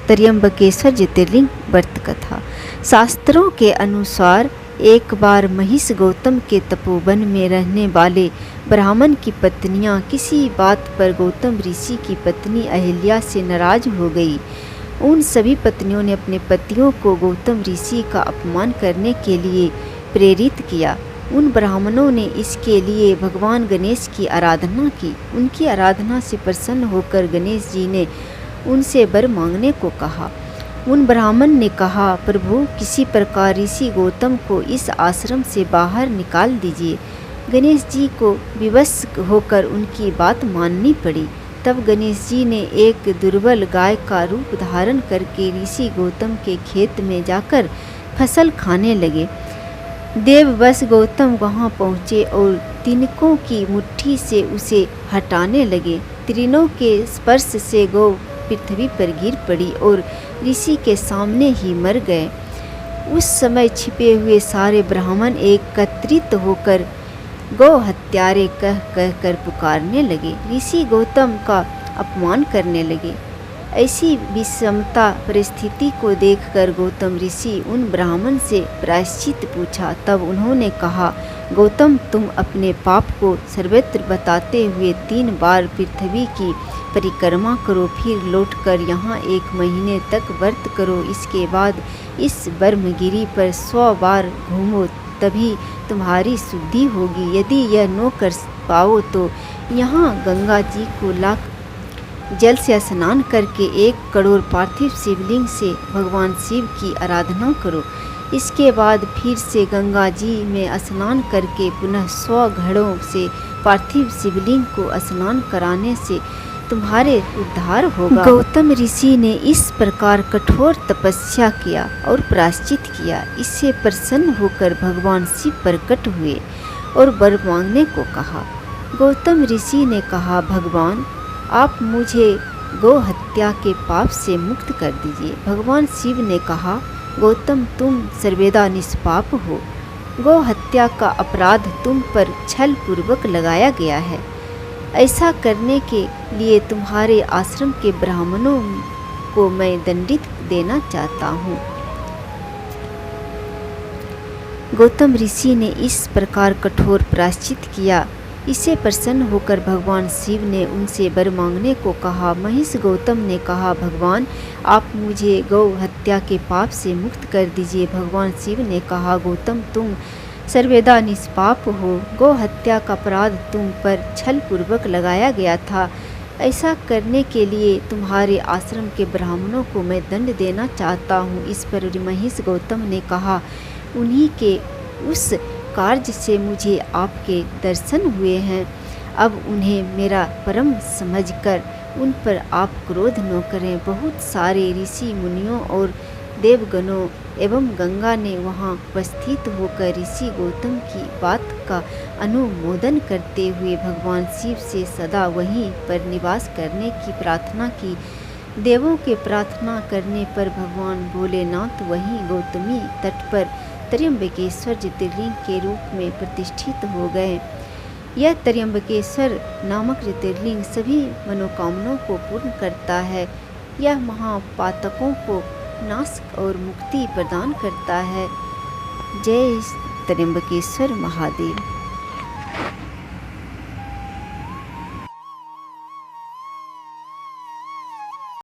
त्र्यंबकेश्वर ज्योतिर्लिंग व्रत कथा। शास्त्रों के अनुसार एक बार महिष गौतम के तपोवन में रहने वाले ब्राह्मण की पत्नियां किसी बात पर गौतम ऋषि की पत्नी अहिल्या से नाराज हो गई। उन सभी पत्नियों ने अपने पतियों को गौतम ऋषि का अपमान करने के लिए प्रेरित किया। उन ब्राह्मणों ने इसके लिए भगवान गणेश की आराधना की। उनकी आराधना से प्रसन्न होकर गणेश जी ने उनसे वर मांगने को कहा। उन ब्राह्मण ने कहा, प्रभु किसी प्रकार ऋषि गौतम को इस आश्रम से बाहर निकाल दीजिए। गणेश जी को विवश होकर उनकी बात माननी पड़ी। तब गणेश जी ने एक दुर्बल गाय का रूप धारण करके ऋषि गौतम के खेत में जाकर फसल खाने लगे। देववश गौतम वहां पहुँचे और तिनकों की मुट्ठी से उसे हटाने लगे। तीनों के स्पर्श से गौ पृथ्वी पर गिर पड़ी और ऋषि के सामने ही मर गए। उस समय छिपे हुए सारे ब्राह्मण एकत्रित होकर गौ हत्यारे कह कर पुकारने लगे। ऋषि गौतम का अपमान करने लगे। ऐसी विषमता परिस्थिति को देखकर गौतम ऋषि उन ब्राह्मण से प्रायश्चित पूछा। तब उन्होंने कहा, गौतम तुम अपने पाप को सर्वत्र बताते हुए 3 बार पृथ्वी की परिक्रमा करो, फिर लौटकर यहाँ 1 महीने तक व्रत करो। इसके बाद इस ब्रह्मगिरी पर 100 बार घूमो, तभी तुम्हारी शुद्धि होगी। यदि यह न कर पाओ तो यहाँ गंगा जी को लाकर जल से स्नान करके 1 करोड़ पार्थिव शिवलिंग से भगवान शिव की आराधना करो। इसके बाद फिर से गंगा जी में स्नान करके पुनः 100 घड़ों से पार्थिव शिवलिंग को स्नान कराने से तुम्हारे उद्धार होगा। गौतम ऋषि ने इस प्रकार कठोर तपस्या किया और प्रायश्चित किया। इससे प्रसन्न होकर भगवान शिव प्रकट हुए और वर मांगने को कहा। गौतम ऋषि ने कहा, भगवान आप मुझे गौ हत्या के पाप से मुक्त कर दीजिए। भगवान शिव ने कहा, गौतम तुम सर्वदा निष्पाप हो। गौ हत्या का अपराध तुम पर छल पूर्वक लगाया गया है। ऐसा करने के लिए तुम्हारे आश्रम के ब्राह्मणों को मैं दंडित देना चाहता हूँ। गौतम ऋषि ने इस प्रकार कठोर प्रायश्चित किया। इससे प्रसन्न होकर भगवान शिव ने उनसे वर मांगने को कहा। महिष गौतम ने कहा, भगवान आप मुझे गौ हत्या के पाप से मुक्त कर दीजिए। भगवान शिव ने कहा, गौतम तुम सर्वदा निष्पाप हो। गौ हत्या का अपराध तुम पर छल पूर्वक लगाया गया था। ऐसा करने के लिए तुम्हारे आश्रम के ब्राह्मणों को मैं दंड देना चाहता हूँ। इस पर महिष गौतम ने कहा, उन्हीं के उस कार्य से मुझे आपके दर्शन हुए हैं। अब उन्हें मेरा परम समझकर उन पर आप क्रोध न करें। बहुत सारे ऋषि मुनियों और देवगणों एवं गंगा ने वहां उपस्थित होकर ऋषि गौतम की बात का अनुमोदन करते हुए भगवान शिव से सदा वहीं पर निवास करने की प्रार्थना की। देवों के प्रार्थना करने पर भगवान भोलेनाथ वहीं गौतमी तट पर त्र्यंबकेश्वर ज्योतिर्लिंग के रूप में प्रतिष्ठित हो गए। यह त्र्यंबकेश्वर नामक ज्योतिर्लिंग सभी मनोकामनाओं को पूर्ण करता है। यह महापातकों को नाश और मुक्ति प्रदान करता है। जय त्र्यंबकेश्वर महादेव।